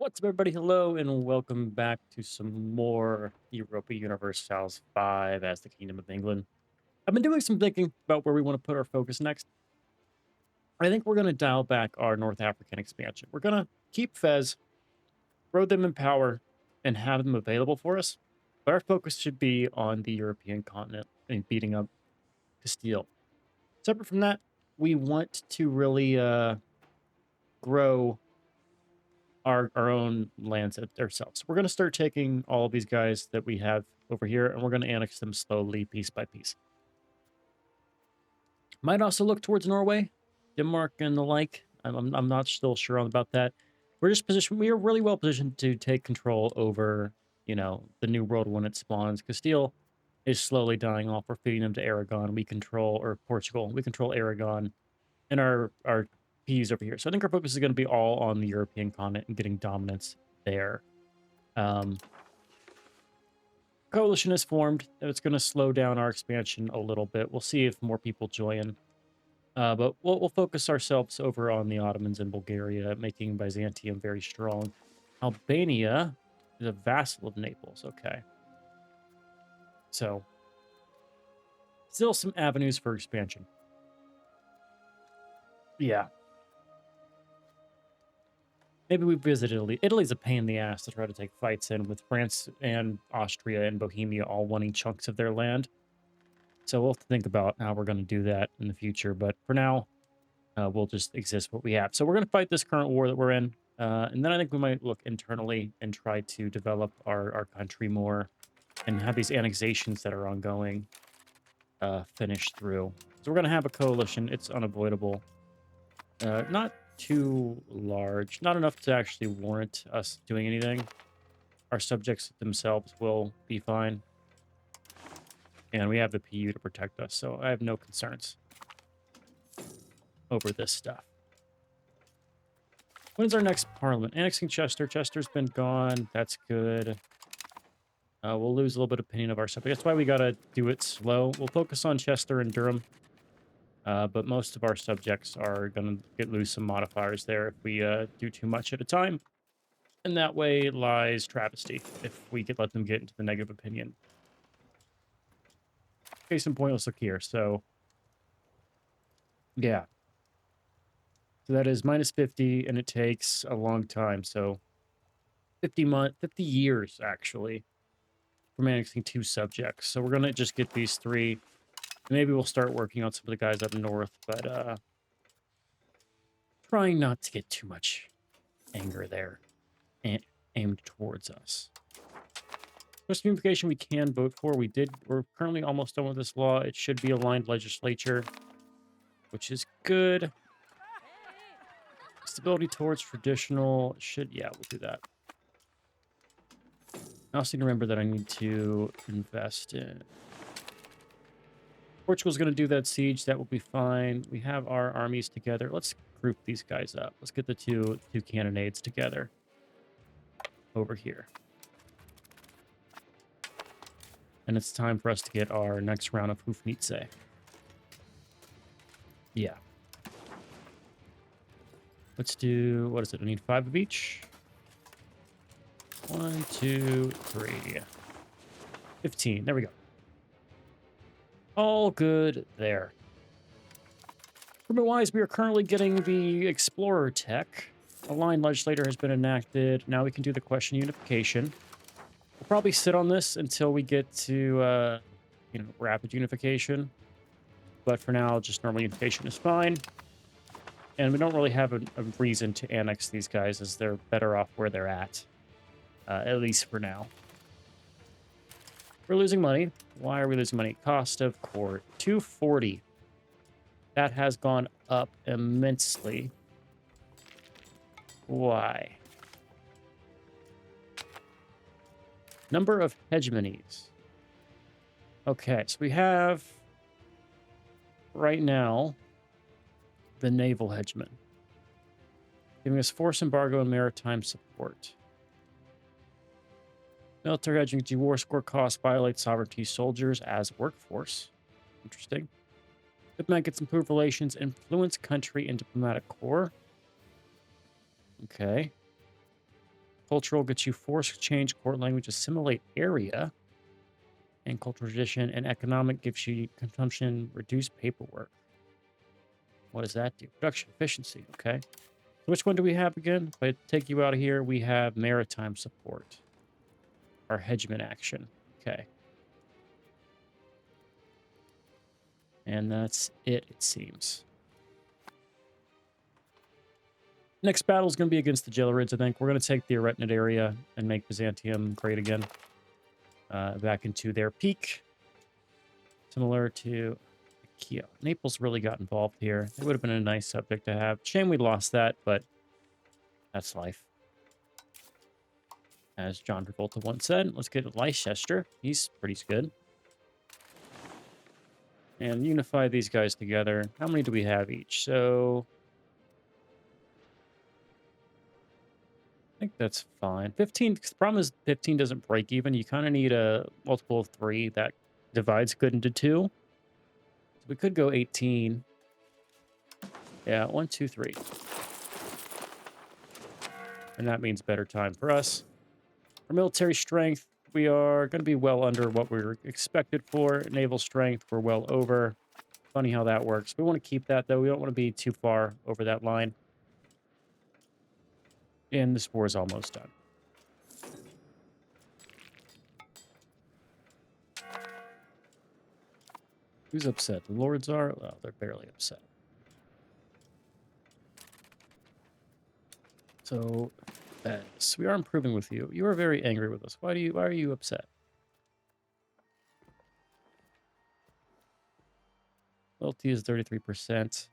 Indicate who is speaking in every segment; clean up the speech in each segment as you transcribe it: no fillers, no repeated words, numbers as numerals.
Speaker 1: What's up, everybody? Hello, and welcome back to some more Europa Universalis 5 as the Kingdom of England. I've been doing some thinking about where we want to put our focus next. I think we're going to dial back our North African expansion. We're going to keep Fez, grow them in power, and have them available for us. But our focus should be on the European continent and beating up Castile. Separate from that, we want to really grow our own lands ourselves. So we're going to start taking all of these guys that we have over here, and we're going to annex them slowly, piece by piece. Might also look towards Norway, Denmark, and the like. I'm not still sure about that. We're just positioned. We are really well positioned to take control over, the New World when it spawns. Castile is slowly dying off. We're feeding them to Aragon. We control, or Portugal. We control Aragon, and our P's over here. So I think our focus is going to be all on the European continent and getting dominance there. Um, Coalition is formed. It's going to slow down our expansion a little bit. We'll see if more people join. But we'll focus ourselves over on the Ottomans in Bulgaria, making Byzantium very strong. Albania is a vassal of Naples. Okay. So, still some avenues for expansion. Yeah. Maybe we visit Italy. Italy's a pain in the ass to try to take fights in, with France and Austria and Bohemia all wanting chunks of their land. So we'll have to think about how we're going to do that in the future. But for now, we'll just exist what we have. So we're going to fight this current war that we're in. And then I think we might look internally and try to develop our country more and have these annexations that are ongoing finished through. So we're going to have a coalition. It's unavoidable. Not too large. Not enough to actually warrant us doing anything. Our subjects themselves will be fine. And we have the PU to protect us, so I have no concerns over this stuff. When is our next parliament? Annexing Chester. Chester's been gone. That's good. We'll lose a little bit of opinion of our subjects. That's why we got to do it slow. We'll focus on Chester and Durham. But most of our subjects are going to lose some modifiers there if we do too much at a time. And that way lies travesty if we could let them get into the negative opinion. Case in point, let's look here. So, yeah. So that is minus 50, and it takes a long time. So 50 years, actually, for annexing 2 subjects. So we're going to just get these 3. Maybe we'll start working on some of the guys up north, but trying not to get too much anger there and aimed towards us. First unification we can vote for. We're currently almost done with this law. It should be aligned legislature, which is good. Stability towards traditional yeah, we'll do that. I also need to remember that I need to invest in... Portugal's going to do that siege. That will be fine. We have our armies together. Let's group these guys up. Let's get the two cannonades together over here. And it's time for us to get our next round of Hufnitze. Yeah. Let's do... What is it? I need 5 of each. 1, 2, 3. 15. There we go. All good there. Equipment-wise, we are currently getting the Explorer tech. Aligned Legislator has been enacted. Now we can do the question unification. We'll probably sit on this until we get to, rapid unification. But for now, just normal unification is fine. And we don't really have a reason to annex these guys, as they're better off where they're at least for now. We're losing money. Why are we losing money? Cost of court, 240. That has gone up immensely. Why? Number of hegemonies. Okay, so we have right now the naval hegemon, giving us force embargo and maritime support. Military hegemony, war score costs, violate sovereignty, soldiers as workforce. Interesting. Diplomat gets improved relations, influence country and diplomatic corps. Okay. Cultural gets you force change, court language, assimilate area, and cultural tradition. And economic gives you consumption, reduce paperwork. What does that do? Production efficiency. Okay. So which one do we have again? If I take you out of here, we have maritime support. Our hedgeman action. Okay. And that's it seems. Next battle is going to be against the Gelarids, I think. We're going to take the Aretnid area and make Byzantium great again. Back into their peak. Similar to Achaia. Naples really got involved here. It would have been a nice subject to have. Shame we lost that, but that's life. As John Travolta once said, let's get Leicester. He's pretty good. And unify these guys together. How many do we have each? So I think that's fine. 15, the problem is 15 doesn't break even. You kind of need a multiple of 3 that divides good into 2. So we could go 18. Yeah, 1, 2, 3. And that means better time for us. For military strength, we are going to be well under what we were expected for. Naval strength, we're well over. Funny how that works. We want to keep that, though. We don't want to be too far over that line. And this war is almost done. Who's upset? The lords are? Well, they're barely upset. So, yes, we are improving with you. You are very angry with us. Why are you upset? Loyalty is 33%.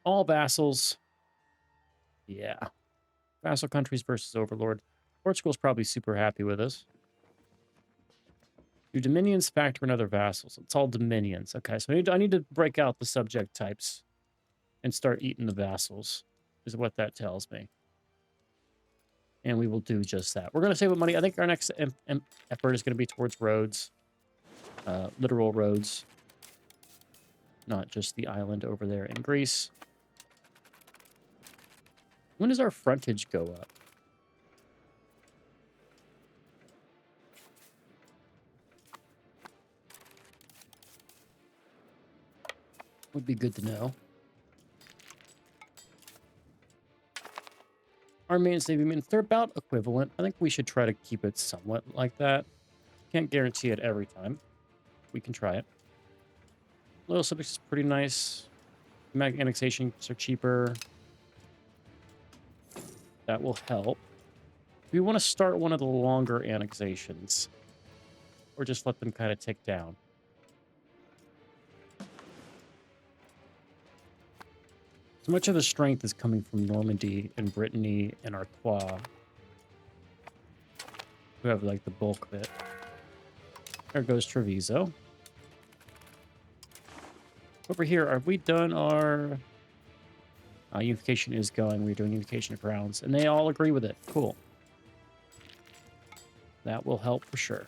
Speaker 1: All vassals. Yeah. Vassal countries versus overlord. Portugal's probably super happy with us. Do dominions factor in other vassals? It's all dominions. Okay, so I need to break out the subject types and start eating the vassals, is what that tells me. And we will do just that. We're going to save up money. I think our next effort is going to be towards roads. Literal roads. Not just the island over there in Greece. When does our frontage go up? Would be good to know. Our main saving means they're about equivalent. I think we should try to keep it somewhat like that. Can't guarantee it every time. We can try it. Little subjects is pretty nice. Annexations are cheaper. That will help. We want to start one of the longer annexations. Or just let them kind of tick down. So much of the strength is coming from Normandy and Brittany and Artois. Who have like the bulk of it. There goes Treviso. Over here, are we done our... unification is going. We're doing unification of crowns. And they all agree with it. Cool. That will help for sure.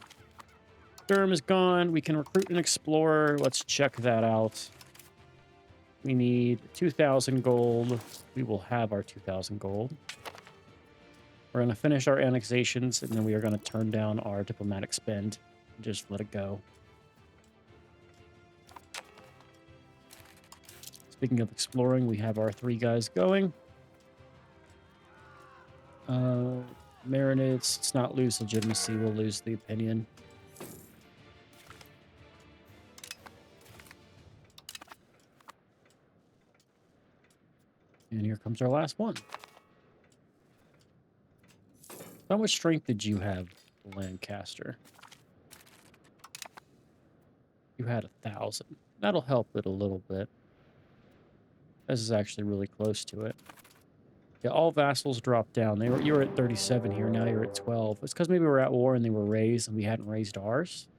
Speaker 1: Durham is gone. We can recruit an explorer. Let's check that out. We need 2,000 gold. We will have our 2,000 gold. We're going to finish our annexations, and then we are going to turn down our diplomatic spend and just let it go. Speaking of exploring, we have our 3 guys going. Marinids, let's not lose legitimacy. We'll lose the opinion. And here comes our last one. How much strength did you have, Lancaster? You had 1,000. That'll help it a little bit. This is actually really close to it. Yeah, all vassals dropped down. You were at 37 here, now you're at 12. It's because maybe we're at war and they were raised and we hadn't raised ours.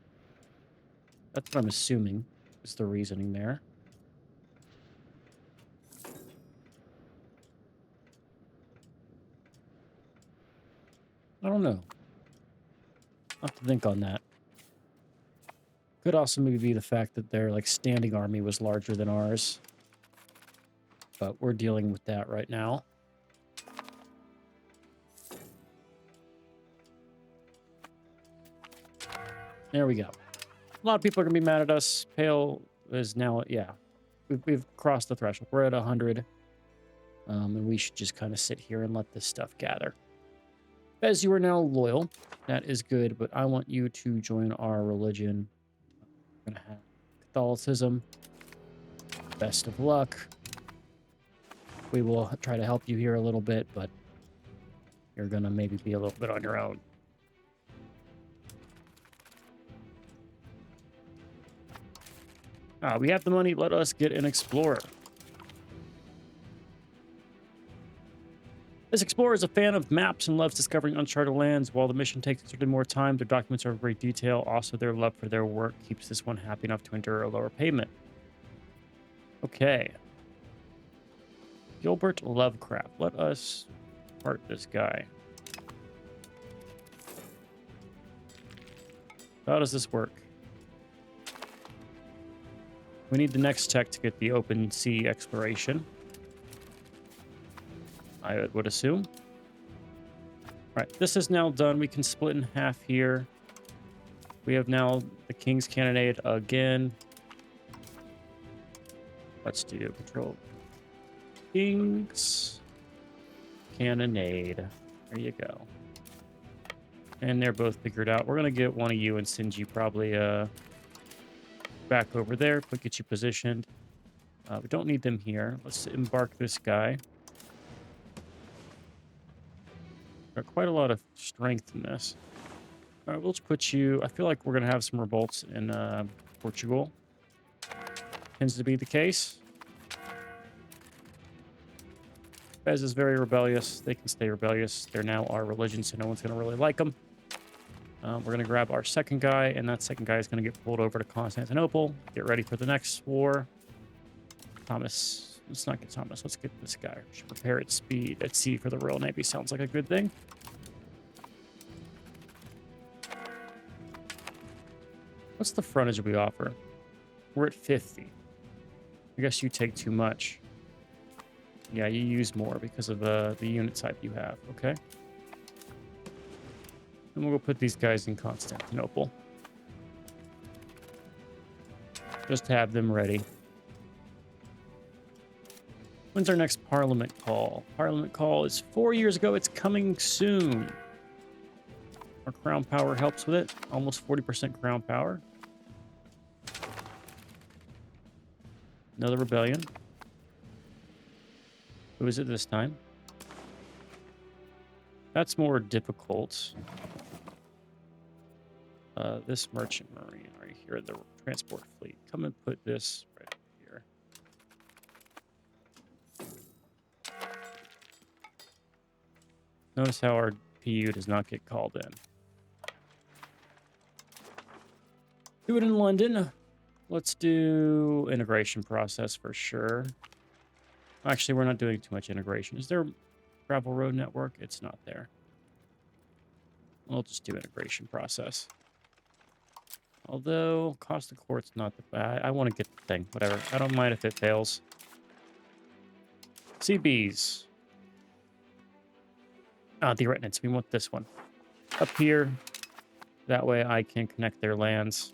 Speaker 1: That's what I'm assuming is the reasoning there. I don't know. I'll have to think on that. Could also maybe be the fact that their like standing army was larger than ours. But we're dealing with that right now. There we go. A lot of people are going to be mad at us. Pale is now, yeah, we've crossed the threshold. We're at 100. And we should just kind of sit here and let this stuff gather. As you are now loyal, that is good, but I want you to join our religion. We're going to have Catholicism. Best of luck. We will try to help you here a little bit, but you're going to maybe be a little bit on your own. We have the money. Let us get an explorer. This explorer is a fan of maps and loves discovering uncharted lands. While the mission takes considerably more time, their documents are of great detail. Also, their love for their work keeps this one happy enough to endure a lower payment. Okay. Gilbert Lovecraft. Let us part this guy. How does this work? We need the next tech to get the open sea exploration, I would assume. All right, this is now done. We can split in half here. We have now the King's Cannonade again. Let's do control. King's Cannonade. There you go. And they're both figured out. We're going to get one of you and send you probably back over there, but get you positioned. We don't need them here. Let's embark this guy. Got quite a lot of strength in this. All right, we'll just put you... I feel like we're going to have some revolts in Portugal. Tends to be the case. Fez is very rebellious. They can stay rebellious. They're now our religion, so no one's going to really like them. We're going to grab our second guy, and that second guy is going to get pulled over to Constantinople. Get ready for the next war. Thomas. Let's not get Thomas. Let's get this guy. We should prepare at speed at sea for the Royal Navy. Sounds like a good thing. What's the frontage we offer? We're at 50. I guess you take too much. Yeah, you use more because of the unit type you have. Okay. And we'll go put these guys in Constantinople. Just to have them ready. When's our next Parliament call? Parliament call is 4 years ago. It's coming soon. Our crown power helps with it. Almost 40% crown power. Another rebellion. Who is it this time? That's more difficult. This merchant marine right here, the transport fleet. Come and put this right here. Notice how our PU does not get called in. Do it in London. Let's do integration process for sure. Actually, we're not doing too much integration. Is there a gravel road network? It's not there. We'll just do integration process. Although, cost of court's not the bad. I want to get the thing. Whatever. I don't mind if it fails. CBs. The Retnants. We want this one. Up here. That way I can connect their lands.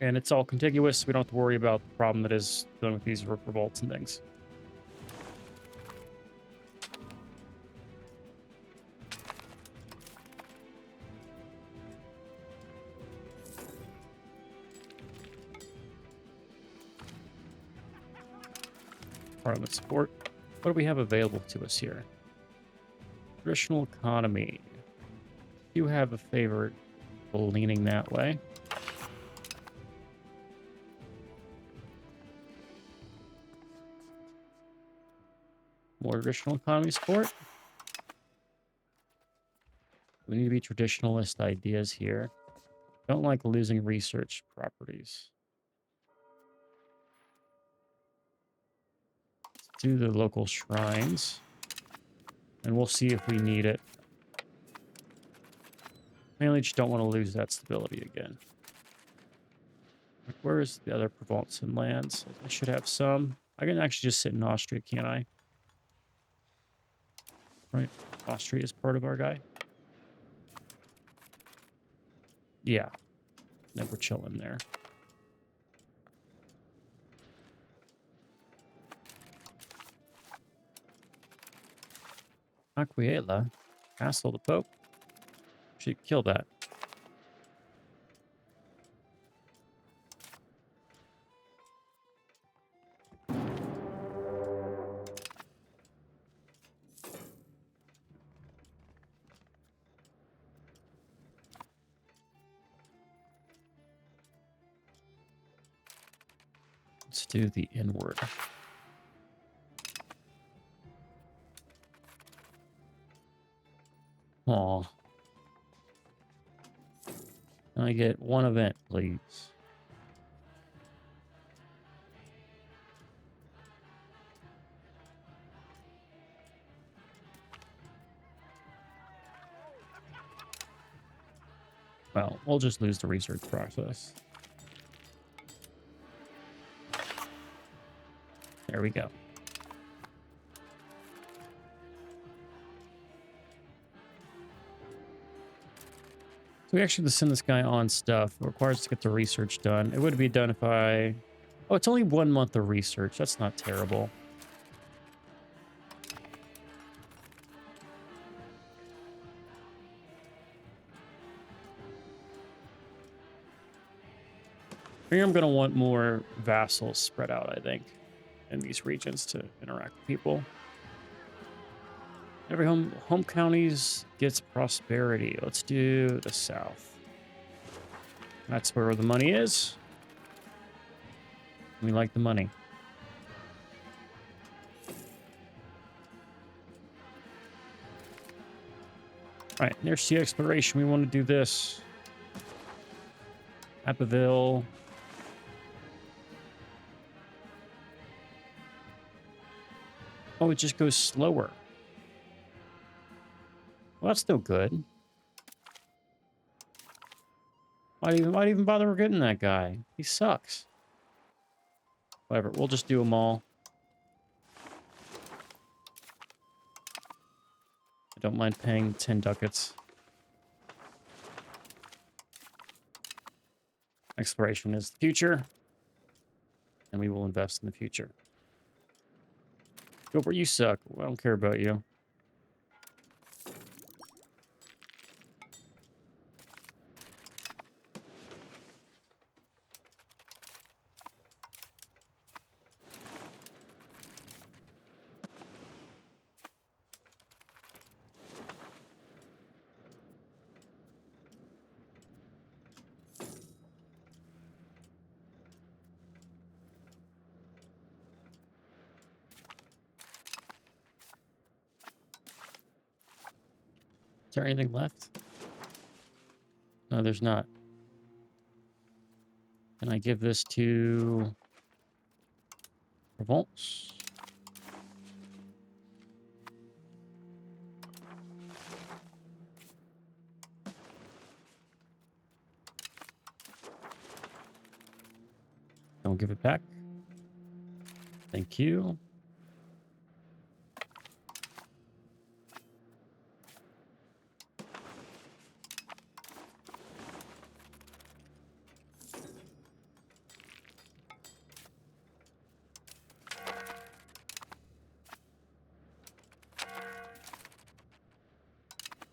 Speaker 1: And it's all contiguous. We don't have to worry about the problem that is dealing with these revolts and things. Parliament support. What do we have available to us here? Traditional economy. You have a favorite leaning that way. More traditional economy support. We need to be traditionalist ideas here. Don't like losing research properties. Let's do the local shrines. And we'll see if we need it. Mainly just don't want to lose that stability again. Where's the other Provence and lands? I should have some. I can actually just sit in Austria, can't I? Right. Austria is part of our guy. Yeah, then we're chilling there. Aquiela, Castle the Pope. Should kill that. Let's do the inward. Aw. Can I get one event, please? Well, we'll just lose the research process. There we go. So we actually send this guy on stuff. It requires to get the research done. It would be done if I... Oh, it's only 1 month of research. That's not terrible. Here I'm going to want more vassals spread out, I think, in these regions to interact with people. Every home counties gets prosperity. Let's do the south. That's where the money is. We like the money. All right, near sea exploration. We want to do this. Appaville. Oh, it just goes slower. Well, that's no good. Why'd even bother getting that guy? He sucks. Whatever, we'll just do them all. I don't mind paying 10 ducats. Exploration is the future. And we will invest in the future. Go where you suck. I don't care about you. Is there anything left? No, there's not. Can I give this to Provence? Don't give it back. Thank you.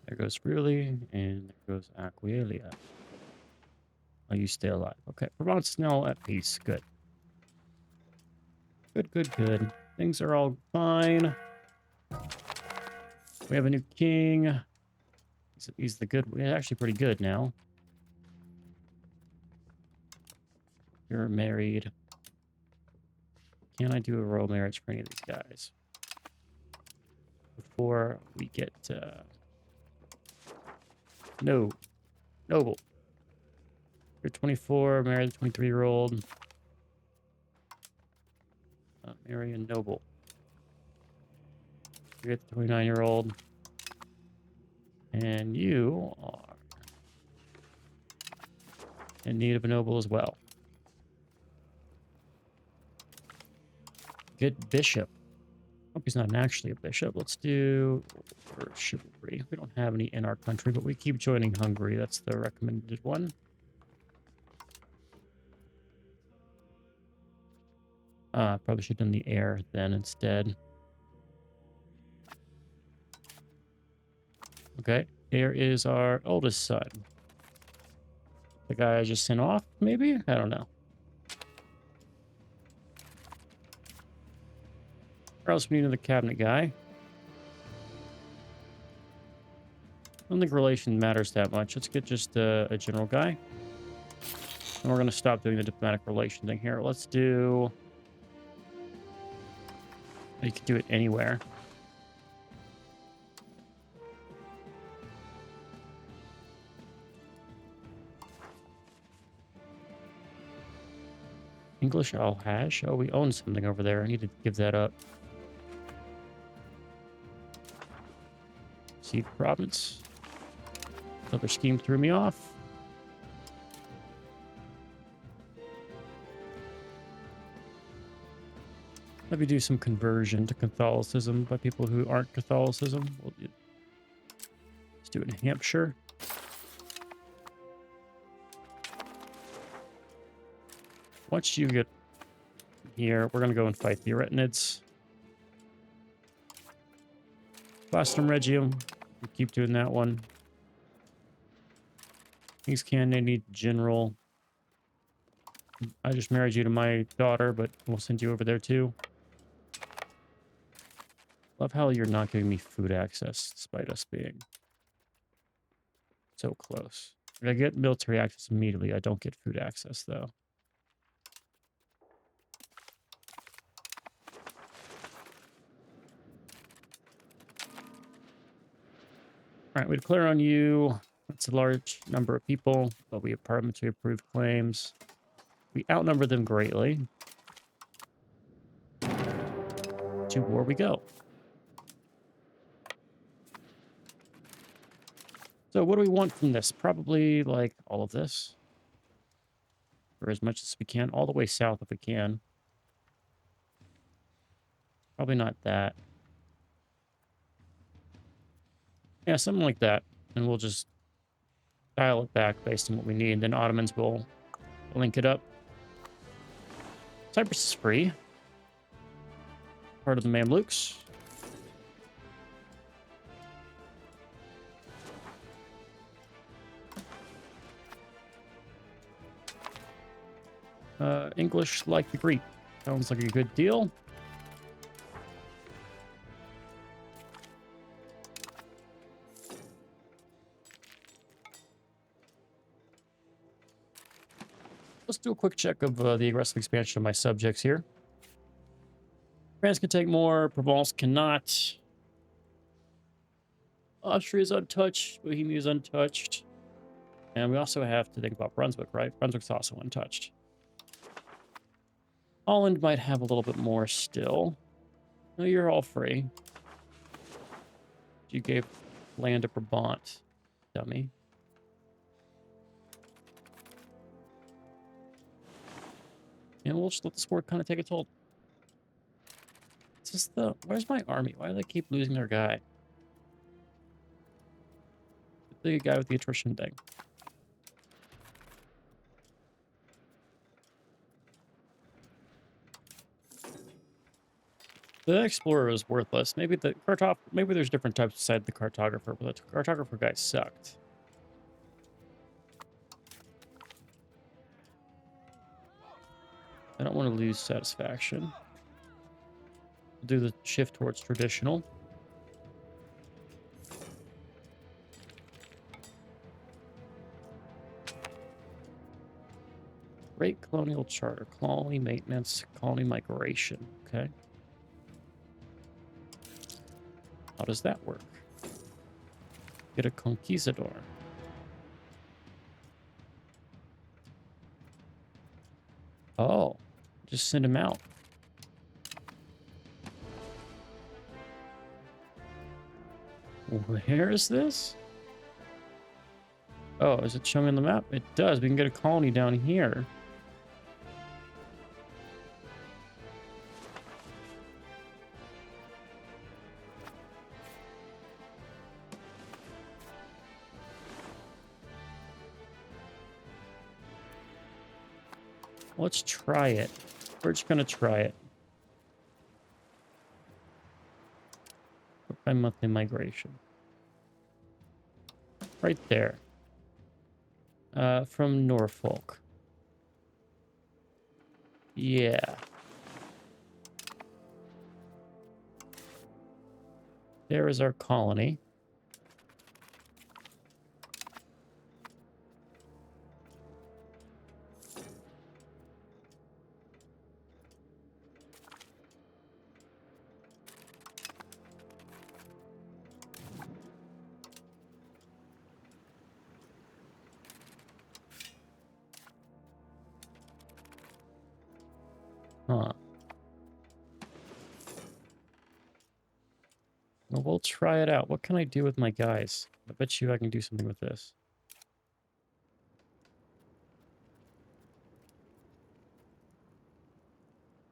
Speaker 1: There goes Really, and there goes Aquilia. Oh, you stay alive. Okay, Provence is now at peace. Good. Good, good, good. Things are all fine. We have a new king. He's the good. He's actually pretty good now. You're married. Can I do a royal marriage for any of these guys? Before we get... No. Noble. You're 24, married a 23-year-old. Marry a noble. You're the 29-year-old. And you are in need of a noble as well. Good bishop. Hope he's not actually a bishop. Let's do chivalry. We don't have any in our country, but we keep joining Hungary. That's the recommended one. Probably should have done the heir then instead. Okay, here is our oldest son. The guy I just sent off, maybe? I don't know. Or else we need another cabinet guy. I don't think relation matters that much. Let's get just a general guy. And we're going to stop doing the diplomatic relation thing here. Let's do... You can do it anywhere. English Al-Hajj? Oh, we own something over there. I need to give that up. Seed province. Another scheme threw me off. Maybe do some conversion to Catholicism by people who aren't Catholicism. Let's do it in Hampshire. Once you get here, we're going to go and fight the Aretinids. Blastum Regium. We keep doing that one. King's Candidate General. I just married you to my daughter, but we'll send you over there too. Love how you're not giving me food access, despite us being so close. I get military access immediately. I don't get food access, though. All right, we declare on you. That's a large number of people, but we have parliamentary approved claims. We outnumber them greatly. To war we go. So what do we want from this? Probably like all of this. For as much as we can. All the way south if we can. Probably not that. Yeah, something like that. And we'll just dial it back based on what we need. Then Ottomans will link it up. Cyprus is free. Part of the Mamluks. English like the Greek. Sounds like a good deal. Let's do a quick check of the aggressive expansion of my subjects here. France can take more. Provence cannot. Austria is untouched. Bohemia is untouched. And we also have to think about Brunswick, right? Brunswick's also untouched. Holland might have a little bit more still. No, you're all free. You gave land to Brabant, dummy. And we'll just let this war kind of take its toll. It's just the... Where's my army? Why do they keep losing their guy? The guy with the attrition thing. The explorer was worthless. Maybe the maybe there's different types beside the cartographer, but the cartographer guy sucked. I don't want to lose satisfaction. We'll do the shift towards traditional. Great colonial charter, colony maintenance, colony migration. Okay. How does that work? Get a conquistador. Oh, just send him out. Where is this? Oh, is it showing on the map? It does. We can get a colony down here. Let's try it. We're just gonna try it. By monthly migration. Right there. From Norfolk. Yeah. There is our colony. Huh. Well, we'll try it out. What can I do with my guys? I bet you I can do something with this.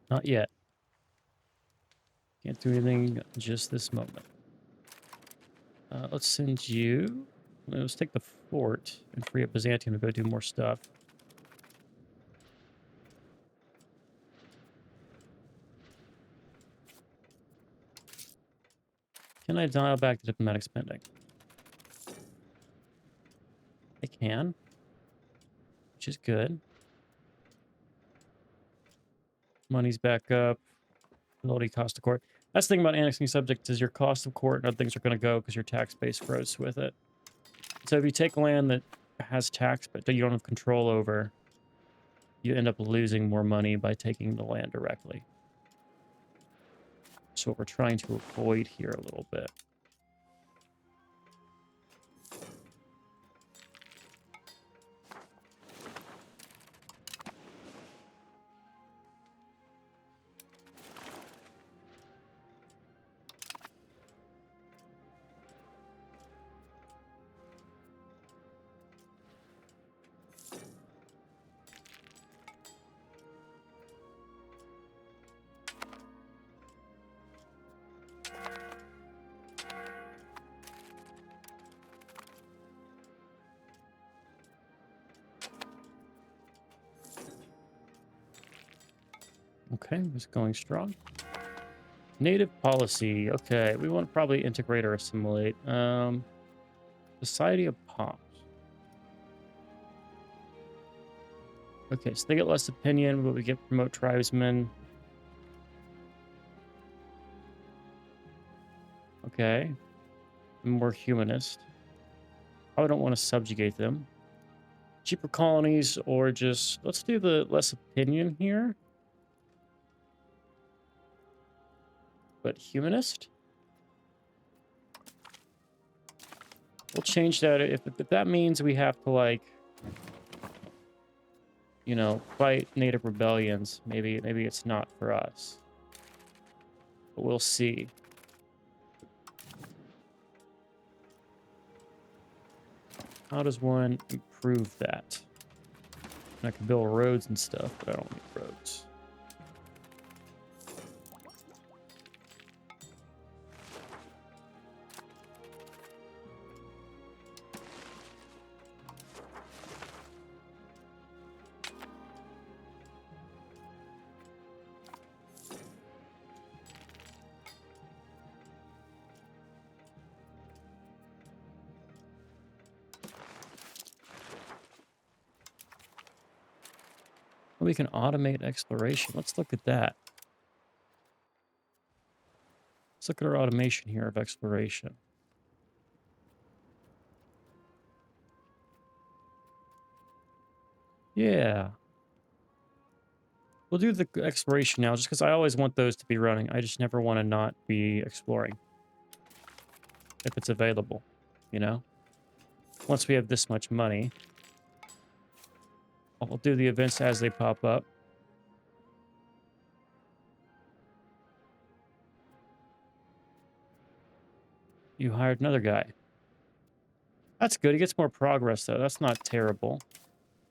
Speaker 1: Not yet. Can't do anything just this moment. Let's send you... Let's take the fort and free up Byzantium to go do more stuff. Can I dial back the diplomatic spending? I can. Which is good. Money's back up. Ability cost of court. That's the thing about annexing subjects is your cost of court and other things are going to go because your tax base grows with it. So if you take land that has tax but that you don't have control over, you end up losing more money by taking the land directly. So what we're trying to avoid here a little bit. Okay, it's going strong. Native policy. Okay, we want to probably integrate or assimilate. Society of Pops. Okay, so they get less opinion, but we get promote tribesmen. Okay. More humanist. I don't want to subjugate them. Cheaper colonies or just... Let's do the less opinion here. But humanist? We'll change that if that means we have to, like, you know, fight native rebellions. Maybe it's not for us. But we'll see. How does one improve that? I can build roads and stuff, but I don't need roads. We can automate exploration. Let's look at that. Let's look at our automation here of exploration. Yeah. We'll do the exploration now, just because I always want those to be running. I just never want to not be exploring. If it's available, you know? Once we have this much money, I'll do the events as they pop up. You hired another guy. That's good. He gets more progress, though. That's not terrible.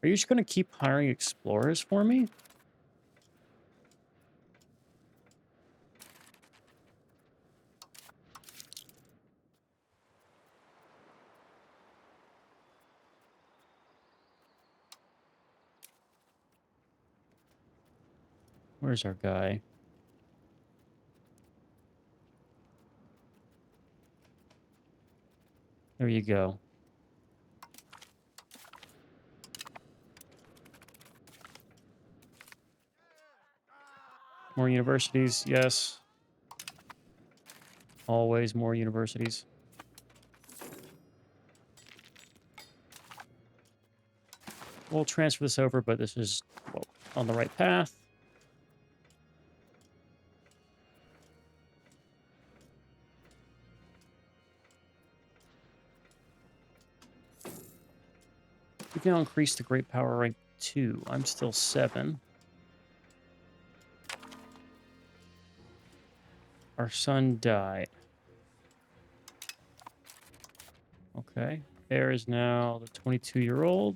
Speaker 1: Are you just going to keep hiring explorers for me? Where's our guy? There you go. More universities, yes. Always more universities. We'll transfer this over, but this is well, on the right path. We've now increased the great power rank 2. I'm still 7. Our son died. Okay. There is now the 22-year-old.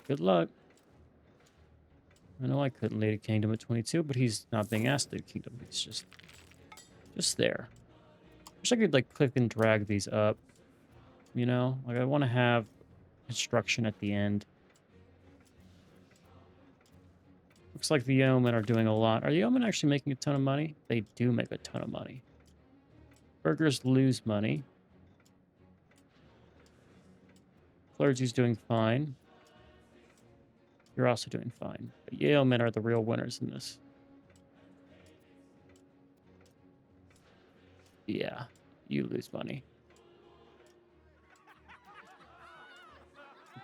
Speaker 1: Good luck. I know I couldn't lead a kingdom at 22, but he's not being asked to lead a kingdom. He's just there. Wish I could, like, click and drag these up. You know? Like, I want to have construction at the end. Looks like the yeomen are doing a lot. Are the yeomen actually making a ton of money? They do make a ton of money. Burghers lose money. Clergy's doing fine. You're also doing fine. But yeomen are the real winners in this. Yeah, you lose money.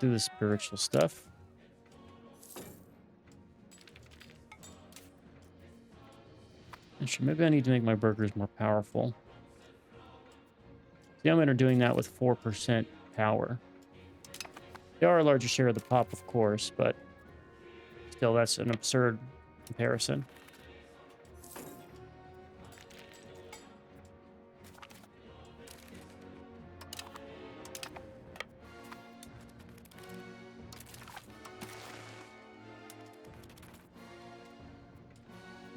Speaker 1: Do the spiritual stuff. Actually, maybe I need to make my burgers more powerful. The yeomen are doing that with 4% power. They are a larger share of the pop, of course, but still, that's an absurd comparison.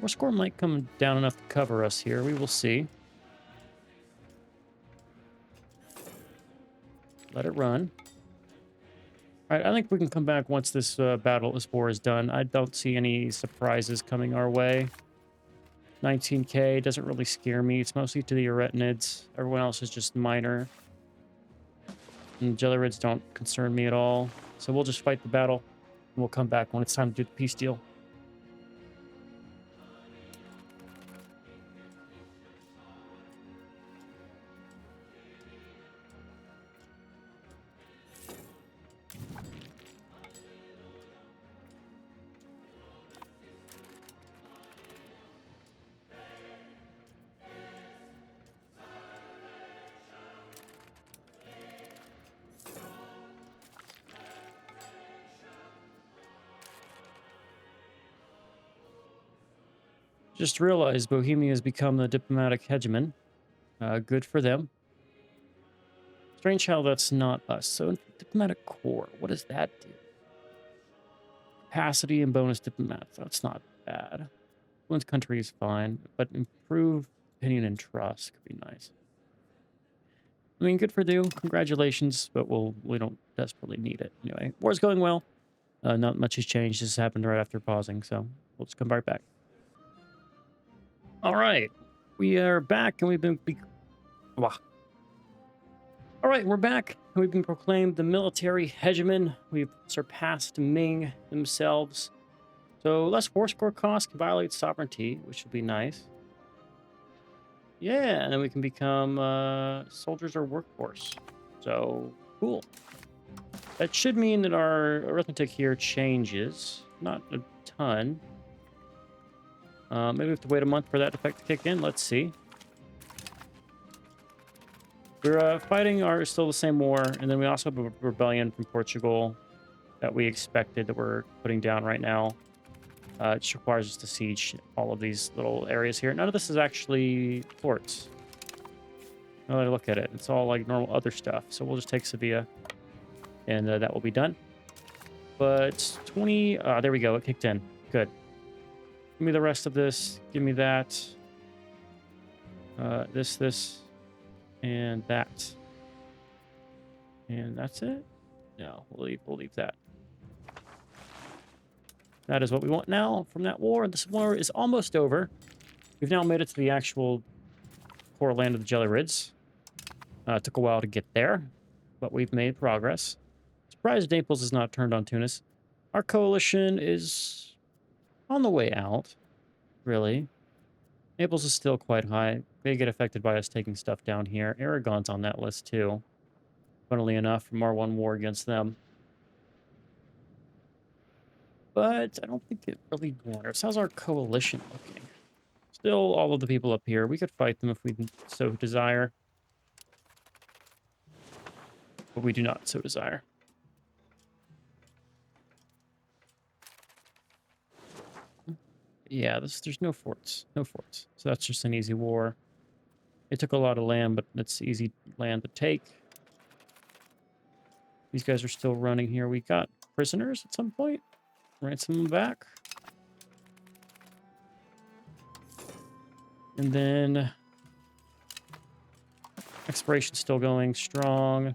Speaker 1: Our score might come down enough to cover us here. We will see. Let it run. All right, I think we can come back once this this war is done. I don't see any surprises coming our way. 19k doesn't really scare me. It's mostly to the Eretinids. Everyone else is just minor. And Jellerids don't concern me at all. So we'll just fight the battle. And we'll come back when it's time to do the peace deal. Just realized Bohemia has become the diplomatic hegemon. Good for them. Strange how that's not us. So diplomatic corps, what does that do? Capacity and bonus diplomats. That's not bad. Influence country is fine, but improve opinion and trust could be nice. I mean, good for you. Congratulations, but we don't desperately need it. Anyway, war's going well. Not much has changed. This happened right after pausing, so we'll just come right back. All right, we are back, and we've been... All right, we're back. We've been proclaimed the military hegemon. We've surpassed Ming themselves. So less war score cost can violate sovereignty, which would be nice. Yeah, and then we can become soldiers or workforce. So, cool. That should mean that our arithmetic here changes. Not a ton. Maybe we have to wait a month for that effect to kick in. Let's see. We're fighting still the same war, and then we also have a rebellion from Portugal that we expected that we're putting down right now. It just requires us to siege all of these little areas here. None of this is actually ports. Now that I look at it, it's all like normal other stuff. So we'll just take Sevilla, and that will be done. But 20... there we go. It kicked in. Good. Give me the rest of this. Give me that. This, and that. And that's it? No, we'll leave that. That is what we want now from that war. This war is almost over. We've now made it to the actual core land of the Jellerids. It took a while to get there, but we've made progress. Surprised Naples is not turned on Tunis. Our coalition is on the way out, really. Naples is still quite high. They get affected by us taking stuff down here. Aragon's on that list, too. Funnily enough, from our one war against them. But I don't think it really matters. How's our coalition looking? Still all of the people up here. We could fight them if we so desire. But we do not so desire. Yeah, there's no forts. No forts. So that's just an easy war. It took a lot of land, but it's easy land to take. These guys are still running here. We got prisoners at some point. Ransom them back. And then exploration's still going strong.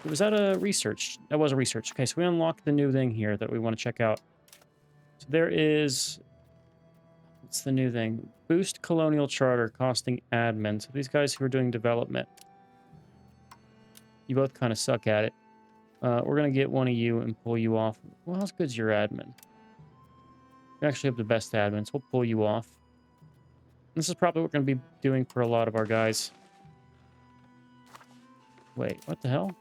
Speaker 1: Was that a research? That was a research. Okay, so we unlocked the new thing here that we want to check out. So there is... What's the new thing? Boost colonial charter costing admin. So these guys who are doing development, you both kind of suck at it. We're going to get one of you and pull you off. Well, how good's your admin? You actually have the best admins. We'll pull you off. This is probably what we're going to be doing for a lot of our guys. Wait, what the hell?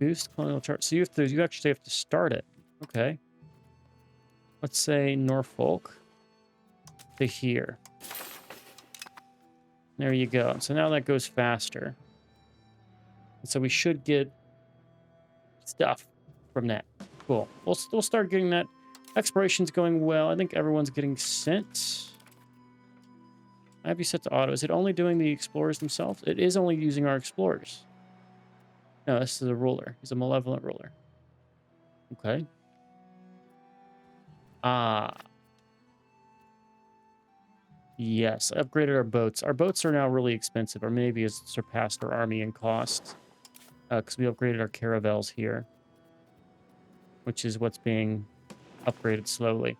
Speaker 1: Boost colonial chart. So you actually have to start it. Okay. Let's say Norfolk to here. There you go. So now that goes faster. And so we should get stuff from that. Cool. We'll start getting that. Exploration's going well. I think everyone's getting sent. I have you set to auto. Is it only doing the explorers themselves? It is only using our explorers. No, this is a ruler. He's a malevolent ruler. Okay. Ah. Yes, I upgraded our boats. Our boats are now really expensive. Our navy has surpassed our army in cost. Because we upgraded our caravels here. Which is what's being upgraded slowly.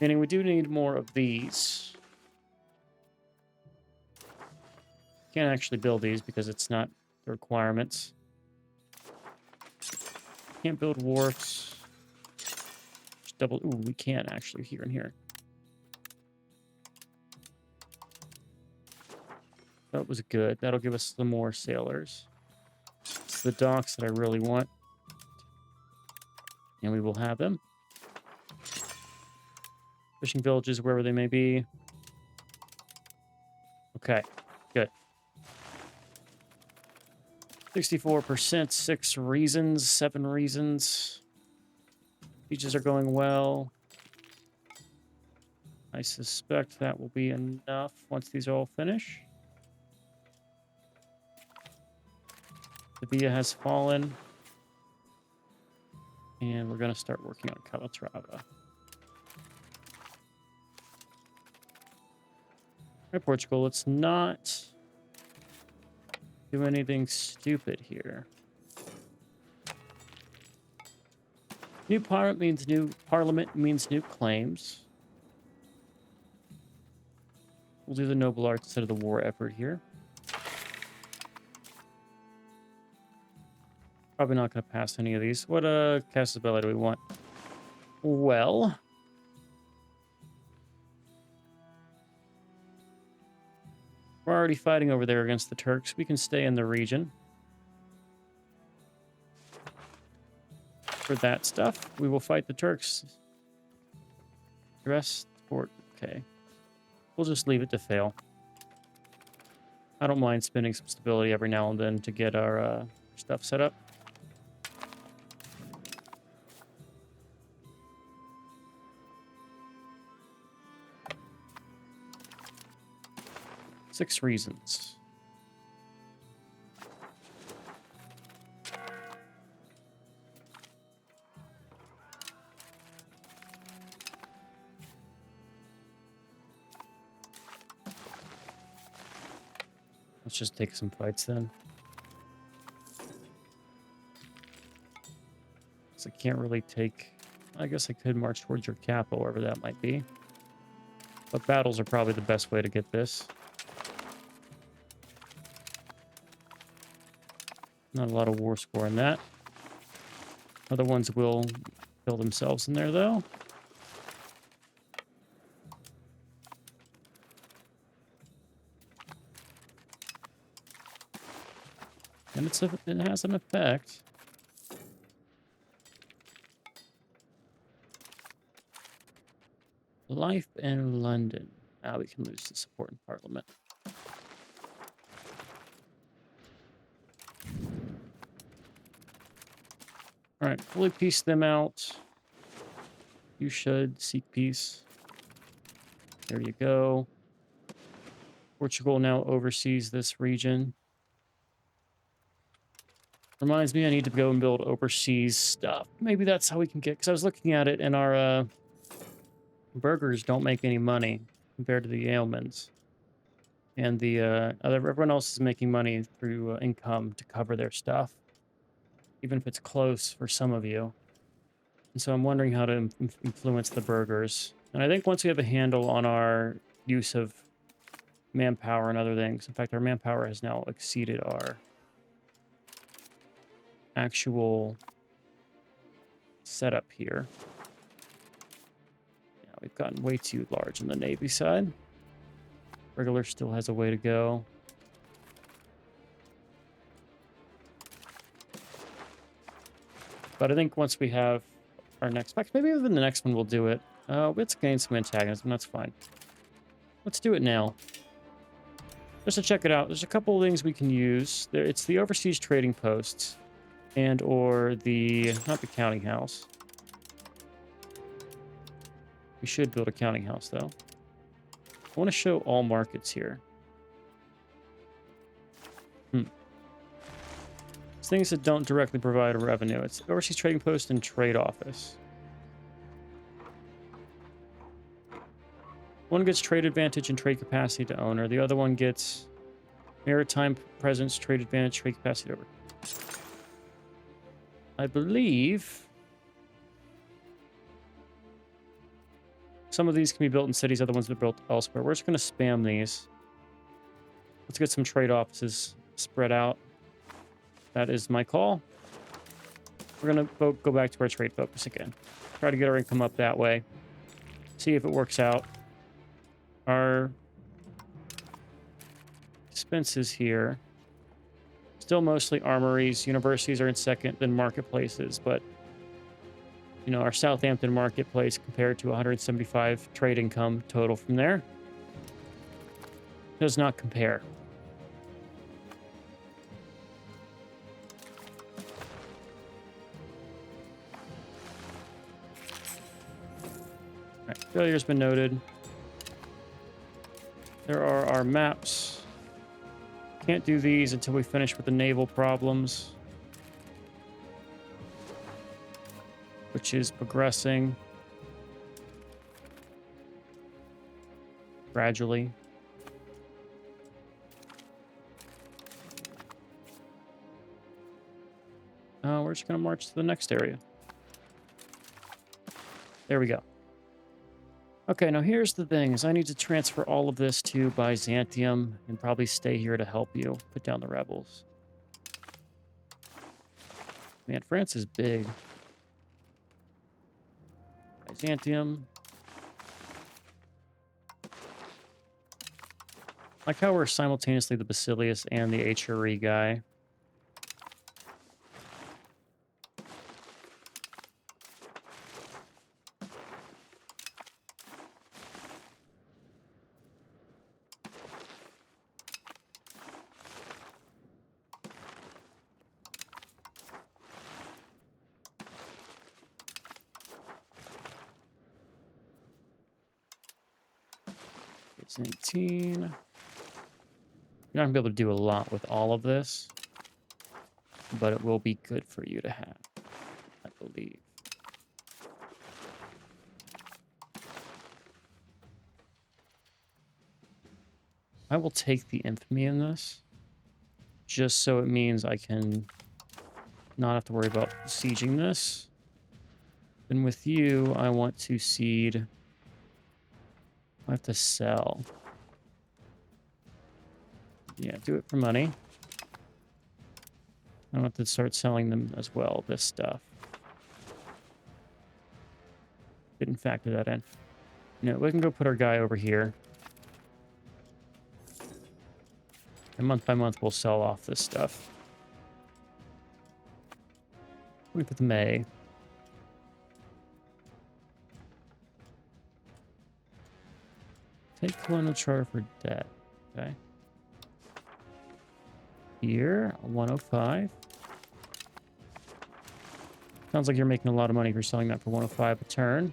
Speaker 1: Meaning we do need more of these. Can't actually build these because it's not the requirements. Can't build wharfs. Just double. Ooh, we can actually here and here. That was good. That'll give us some more sailors. It's the docks that I really want. And we will have them. Fishing villages, wherever they may be. Okay, good. 64%, 6 reasons, 7 reasons. Beaches are going well. I suspect that will be enough once these all finish. Sevilla has fallen. And we're going to start working on Calatrava. Right, Portugal, let's not do anything stupid here. New parliament means new claims. We'll do the noble arts instead of the war effort here. Probably not going to pass any of these. What Casabella do we want? Well, we're already fighting over there against the Turks. We can stay in the region. For that stuff, we will fight the Turks. Rest port. Okay. We'll just leave it to fail. I don't mind spending some stability every now and then to get our stuff set up. Six reasons. Let's just take some fights then. can't really take... I guess I could march towards your capital, wherever that might be. But battles are probably the best way to get this. Not a lot of war score in that. Other ones will kill themselves in there, though. And it has an effect. Life in London. Now we can lose the support in Parliament. Alright, fully peace them out. You should seek peace. There you go. Portugal now oversees this region. Reminds me I need to go and build overseas stuff. Maybe that's how we can get... Because I was looking at it and our burgers don't make any money compared to the Yeomans. And the everyone else is making money through income to cover their stuff. Even if it's close for some of you. And so I'm wondering how to influence the burgers. And I think once we have a handle on our use of manpower and other things... In fact, our manpower has now exceeded our actual setup here. Yeah, we've gotten way too large on the Navy side. Regular still has a way to go. But I think once we have our next pack, maybe even the next one we'll do it. Let's gain some antagonism, that's fine. Let's do it now. Just to check it out, there's a couple of things we can use. It's the overseas trading posts. And or the... not the counting house. We should build a counting house, though. I want to show all markets here. It's things that don't directly provide a revenue. It's overseas trading post and trade office. One gets trade advantage and trade capacity to owner. The other one gets maritime presence, trade advantage, trade capacity to owner. I believe some of these can be built in cities, other ones are built elsewhere. We're just going to spam these. Let's get some trade offices spread out. That is my call. We're going to go back to our trade focus again. Try to get our income up that way. See if it works out. Our expenses here... still mostly armories. Universities are in second, then marketplaces. But, you know, our Southampton marketplace compared to 175 trade income total from there does not compare. All right, failure's been noted. There are our maps. Can't do these until we finish with the naval problems, which is progressing gradually. We're just going to march to the next area. There we go. Okay, now here's the thing, is I need to transfer all of this to Byzantium and probably stay here to help you put down the rebels. Man, France is big. Byzantium. Like how we're simultaneously the Basilius and the HRE guy. Byzantine. You're not going to be able to do a lot with all of this, but it will be good for you to have, I believe. I will take the infamy in this, just so it means I can not have to worry about sieging this. And with you, I want to seed. I have to sell. Yeah, do it for money. I want to start selling them as well, this stuff. Didn't factor that in. You know, we can go put our guy over here. And month by month, we'll sell off this stuff. We put the May. Take colonial charter for debt. Okay. Here, 105. Sounds like you're making a lot of money if you're selling that for 105 a turn.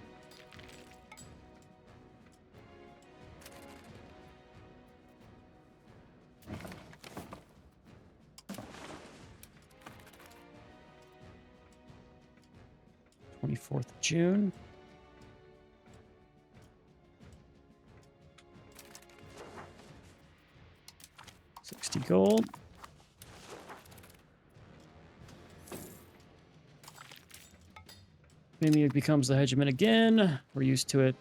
Speaker 1: June. $60 gold. Maybe it becomes the hegemon again. We're used to it.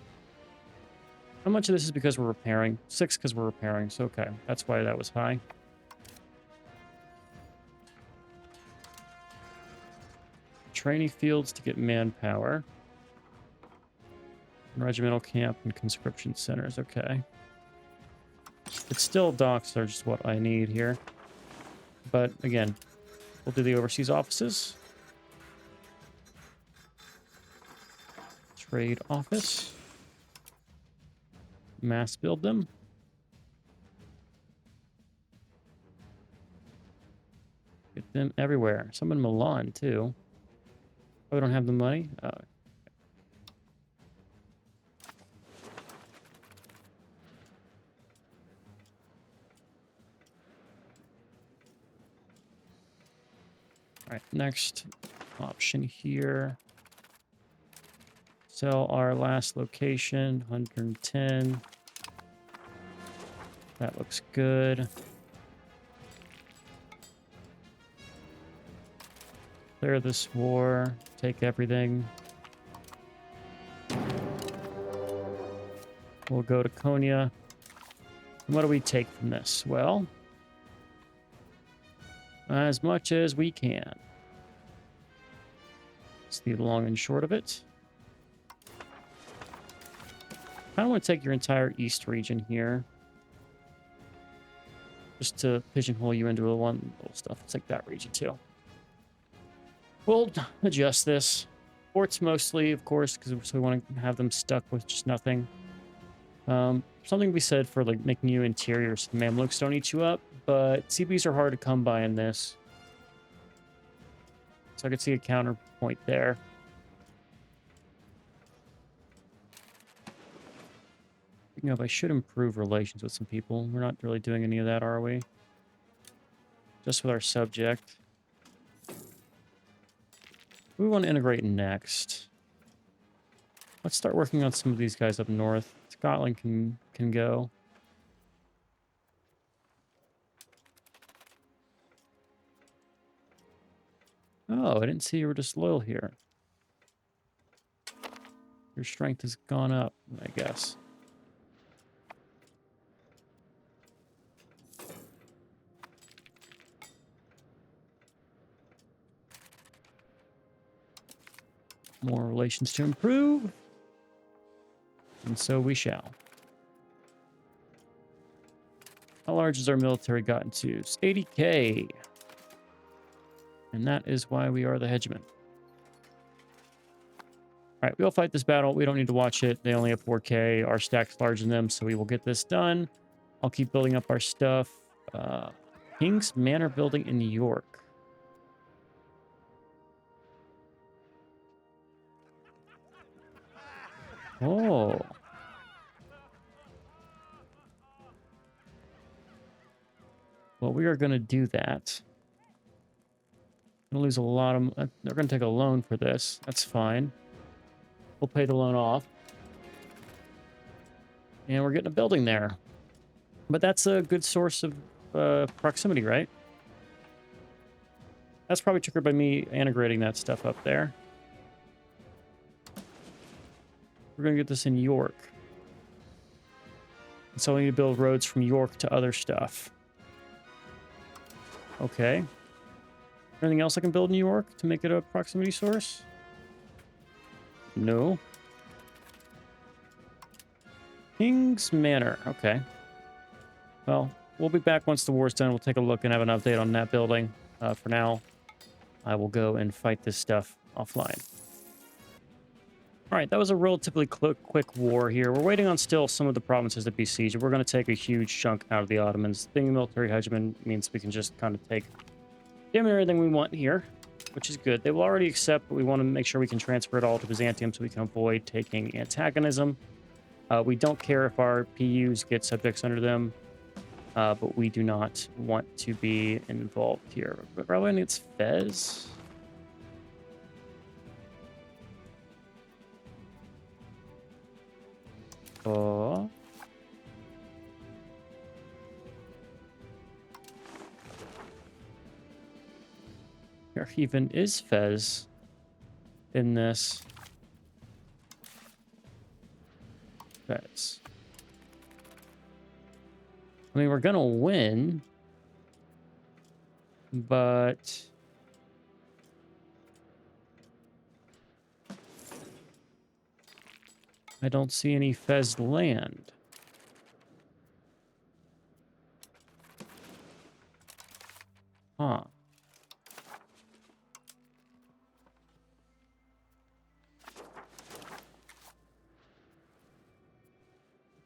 Speaker 1: How much of this is because we're repairing? 6 because we're repairing. So, okay. That's why that was high. Training fields to get manpower. Regimental camp and conscription centers. Okay. It's still docks are just what I need here. But again, we'll do the overseas offices. Trade office. Mass build them. Get them everywhere. Some in Milan, too. Oh, we don't have the money? Oh. All right, next option here. Sell our last location, 110. That looks good. Clear this war, take everything. We'll go to Konya. And what do we take from this? Well, as much as we can. That's the long and short of it. I don't want to take your entire east region here. Just to pigeonhole you into a one little stuff. Let's take that region too. We'll adjust this. Ports mostly, of course, because we want to have them stuck with just nothing. Something to be said for like making you interior so the Mamluks don't eat you up, but CBs are hard to come by in this. So I could see a counterpoint there. You know, I should improve relations with some people. We're not really doing any of that, are we? Just with our subject. We want to integrate next. Let's start working on some of these guys up north. Scotland can go. Oh, I didn't see you were disloyal here. Your strength has gone up, I guess. More relations to improve. And so we shall. How large has our military gotten to? It's 80K. And that is why we are the hegemon. All right, we'll fight this battle. We don't need to watch it. They only have 4K. Our stack's larger than them, so we will get this done. I'll keep building up our stuff. King's Manor building in New York. Oh. Well, we are going to do that. Going to lose a lot of... They're going to take a loan for this. That's fine. We'll pay the loan off. And we're getting a building there. But that's a good source of proximity, right? That's probably triggered by me integrating that stuff up there. We're going to get this in York. So I need to build roads from York to other stuff. Okay. Anything else I can build in New York to make it a proximity source? No. King's Manor. Okay. Well, we'll be back once the war's done. We'll take a look and have an update on that building. For now, I will go and fight this stuff offline. All right, that was a relatively quick war here. We're waiting on still some of the provinces to be sieged. We're going to take a huge chunk out of the Ottomans. Being a military hegemon means we can just kind of take damn near everything we want here, which is good. They will already accept, but we want to make sure we can transfer it all to Byzantium so we can avoid taking antagonism. We don't care if our PUs get subjects under them, but we do not want to be involved here. But probably needs Fez. Oh. There even is Fez in this. Fez. I mean, we're gonna win, but I don't see any Fez land. Huh.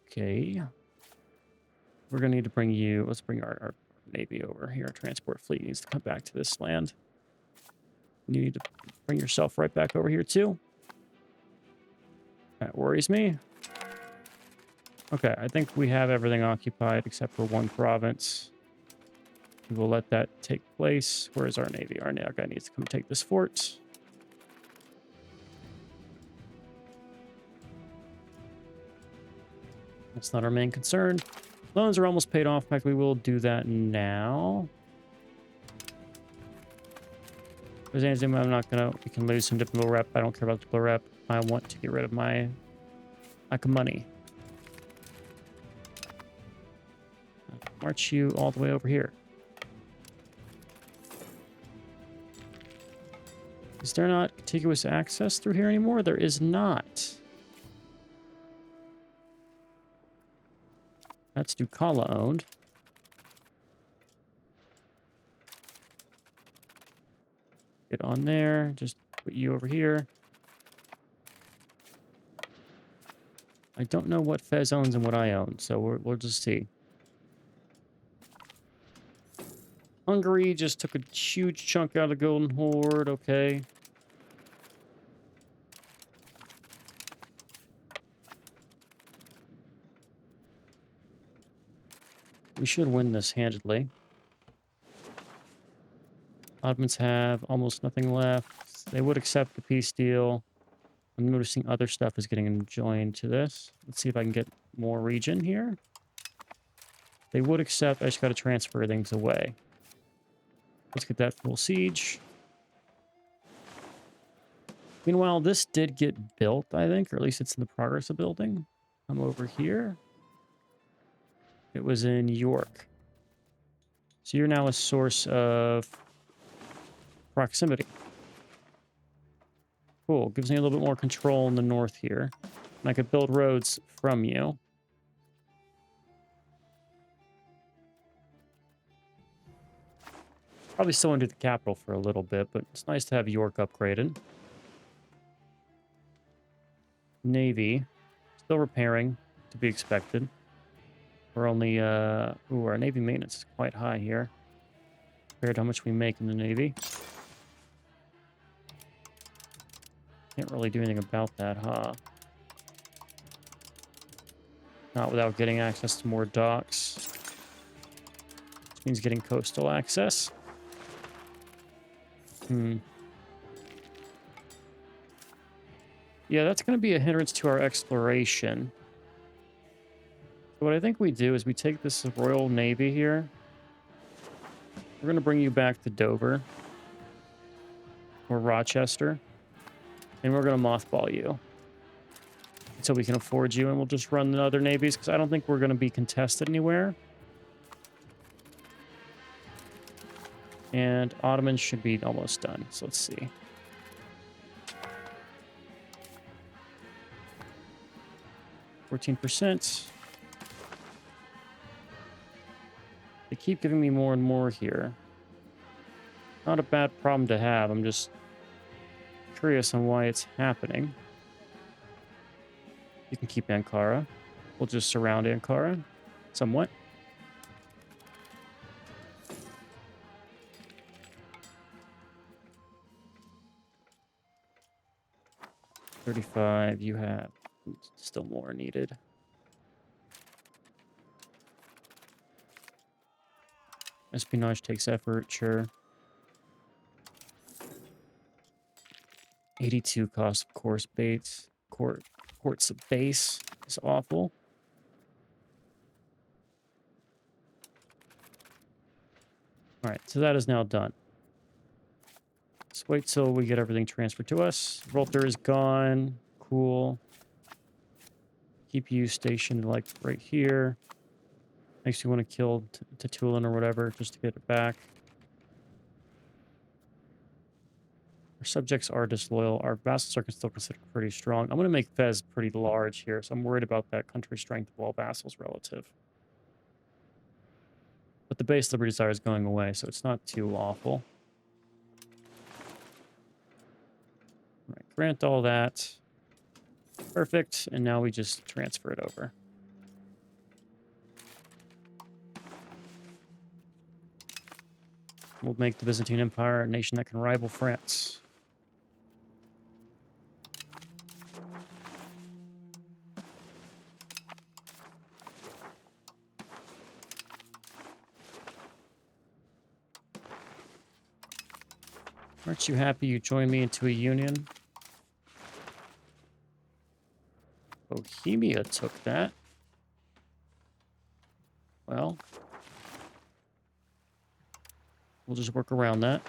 Speaker 1: Okay. We're gonna need to bring you, let's bring our navy over here. Our transport fleet needs to come back to this land. You need to bring yourself right back over here too. That worries me. Okay, I think we have everything occupied except for one province. We will let that take place. Where is our navy? Our guy needs to come take this fort. That's not our main concern. Loans are almost paid off. In fact, we will do that now. Byzantium, I'm not gonna. We can lose some diplomatic rep. I don't care about diplomatic rep. I want to get rid of my lack of money. March you all the way over here. Is there not contiguous access through here anymore? There is not. That's Ducala owned. Get on there. Just put you over here. I don't know what Fez owns and what I own, so we'll just see. Hungary just took a huge chunk out of the Golden Horde. Okay. We should win this handedly. Ottomans have almost nothing left. They would accept the peace deal. I'm noticing other stuff is getting joined to this. Let's see if I can get more region here. They would accept. I just got to transfer things away. Let's get that full siege. Meanwhile, this did get built, I think, or at least it's in the progress of building. I'm over here. It was in York. So you're now a source of proximity. Cool. Gives me a little bit more control in the north here. And I could build roads from you. Probably still into the capital for a little bit, but it's nice to have York upgraded. Navy. Still repairing, to be expected. We're only, ooh, our Navy maintenance is quite high here. Compared to how much we make in the Navy. Can't really do anything about that, huh? Not without getting access to more docks. Which means getting coastal access. Yeah, that's going to be a hindrance to our exploration. So what I think we do is we take this Royal Navy here. We're going to bring you back to Dover. Or Rochester. And we're going to mothball you. until we can afford you, and we'll just run the other navies, because I don't think we're going to be contested anywhere. And Ottomans should be almost done. So let's see. %. They keep giving me more and more here. Not a bad problem to have. I'm just curious on why it's happening. You can keep Ankara. We'll just surround Ankara somewhat. $35, you have still more needed. Espionage takes effort, sure. 82 cost of course baits. Courts of base is awful. Alright, so that is now done. Let's wait till we get everything transferred to us. Volter is gone. Cool. Keep you stationed like right here. Makes you want to kill Tatulin or whatever just to get it back. Our subjects are disloyal. Our vassals are still considered pretty strong. I'm going to make Fez pretty large here, so I'm worried about that country strength of all vassals relative. But the base liberty desire is going away, so it's not too awful. All right, grant all that. Perfect, and now we just transfer it over. We'll make the Byzantine Empire a nation that can rival France. Aren't you happy you joined me into a union? Bohemia took that. Well, we'll just work around that.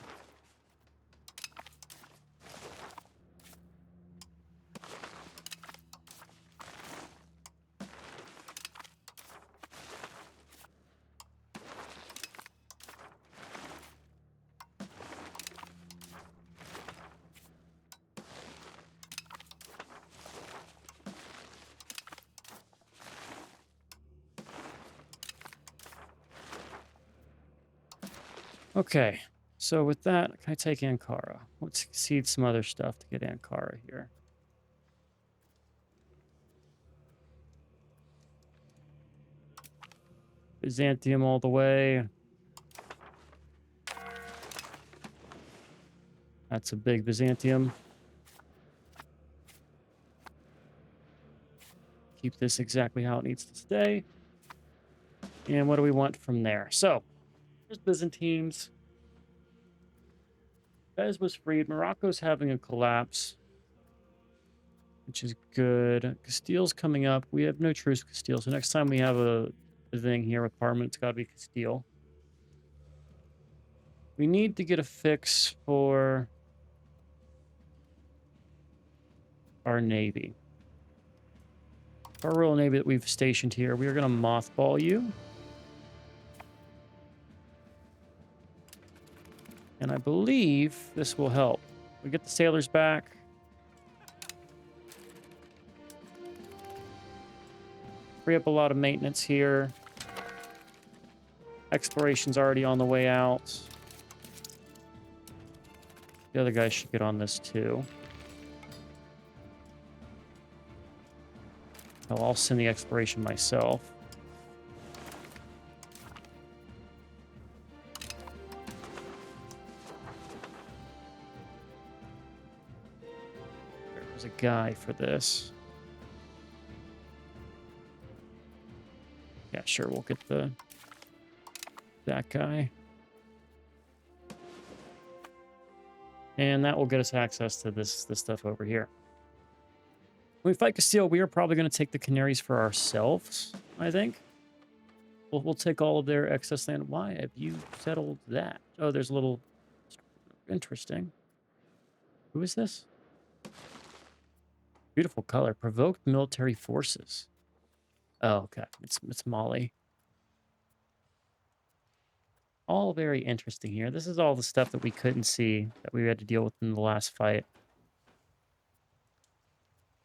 Speaker 1: Okay, so with that, can I take Ankara? Let's seed some other stuff to get Ankara here. Byzantium all the way. That's a big Byzantium. Keep this exactly how it needs to stay. And what do we want from there? So, there's Byzantines. Fez was freed. Morocco's having a collapse, which is good. Castile's coming up. We have no truce with Castile, so next time we have a thing here with Parliament, it's got to be Castile. We need to get a fix for our navy. Our Royal Navy that we've stationed here, we are going to mothball you. And I believe this will help. We get the sailors back. Free up a lot of maintenance here. Exploration's already on the way out. The other guys should get on this too. I'll send the exploration myself. There's a guy for this. Yeah, sure, we'll get that guy. And that will get us access to this stuff over here. When we fight Castile, we are probably going to take the Canaries for ourselves, I think. We'll take all of their excess land. Why have you settled that? Oh, there's a little... Interesting. Who is this? Beautiful color. Provoked military forces. Oh, okay. It's Mali. All very interesting here. This is all the stuff that we couldn't see that we had to deal with in the last fight.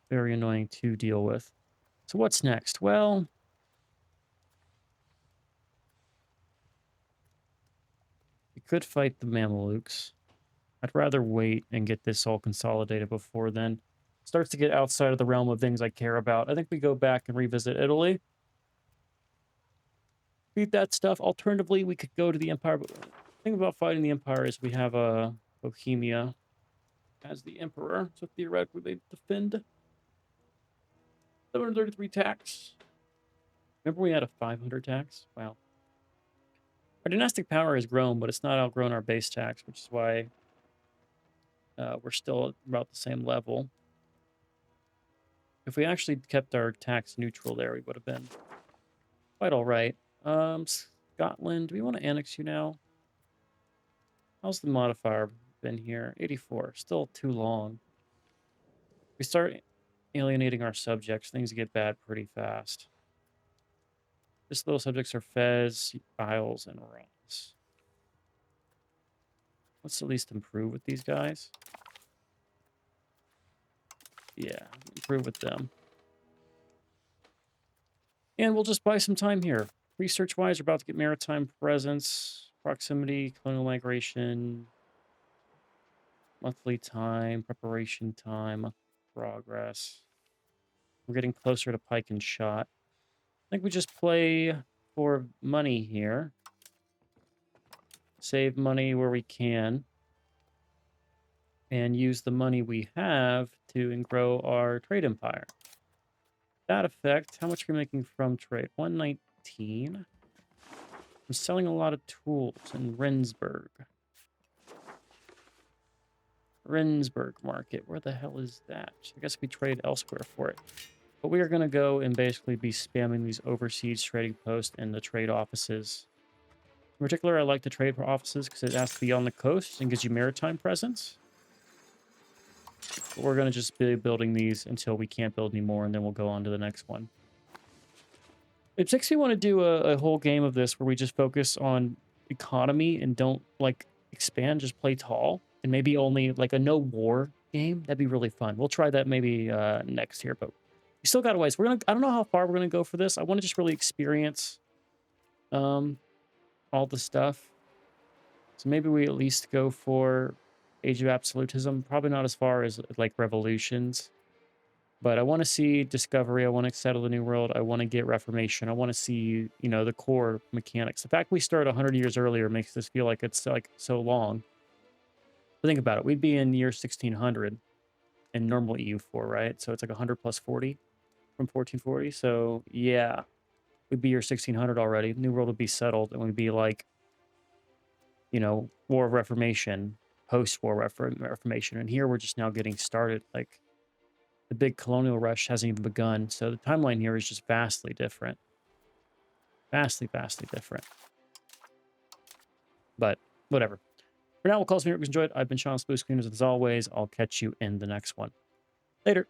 Speaker 1: Very annoying to deal with. So what's next? Well, we could fight the Mamelukes. I'd rather wait and get this all consolidated before then. Starts to get outside of the realm of things I care about. I think we go back and revisit Italy. Beat that stuff. Alternatively, we could go to the Empire. But the thing about fighting the Empire is we have Bohemia as the Emperor. So theoretically, they defend 733 tax. Remember we had a 500 tax? Wow. Our dynastic power has grown, but it's not outgrown our base tax, which is why we're still at about the same level. If we actually kept our tax neutral there, we would have been quite all right. Scotland, do we want to annex you now? How's the modifier been here? 84, still too long. We start alienating our subjects, things get bad pretty fast. Just those subjects are Fez, Isles, and Ross. Let's at least improve with these guys. Yeah, improve with them. And we'll just buy some time here. Research-wise, we're about to get maritime presence, proximity, colonial migration, monthly time, preparation time, progress. We're getting closer to pike and shot. I think we just play for money here. Save money where we can. And use the money we have to grow our trade empire. That effect, how much are we making from trade? 119. I'm selling a lot of tools in Rendsburg. Rendsburg market. Where the hell is that? I guess we trade elsewhere for it. But we are going to go and basically be spamming these overseas trading posts and the trade offices. In particular, I like the trade offices because it has to be on the coast and gives you maritime presence. But we're going to just be building these until we can't build anymore, and then we'll go on to the next one. It makes me want to do a whole game of this where we just focus on economy and don't, like, expand, just play tall. And maybe only, like, a no-war game. That'd be really fun. We'll try that maybe next year, but we still got a ways. I don't know how far we're going to go for this. I want to just really experience all the stuff. So maybe we at least go for Age of Absolutism. Probably not as far as, like, Revolutions. But I want to see Discovery. I want to settle the New World. I want to get Reformation. I want to see, you know, the core mechanics. The fact we start 100 years earlier makes this feel like it's, like, so long. But think about it. We'd be in year 1600 in normal EU4, right? So it's like 100 plus 40 from 1440. So, yeah, we'd be year 1600 already. New World would be settled, and we'd be like, you know, War of Reformation, post-war Reformation. And here we're just now getting started. Like, the big colonial rush hasn't even begun. So the timeline here is just vastly different. Vastly, vastly different. But whatever. For now, we'll call this video. If you enjoyed, I've been Sean Spookscreeners. As always, I'll catch you in the next one. Later.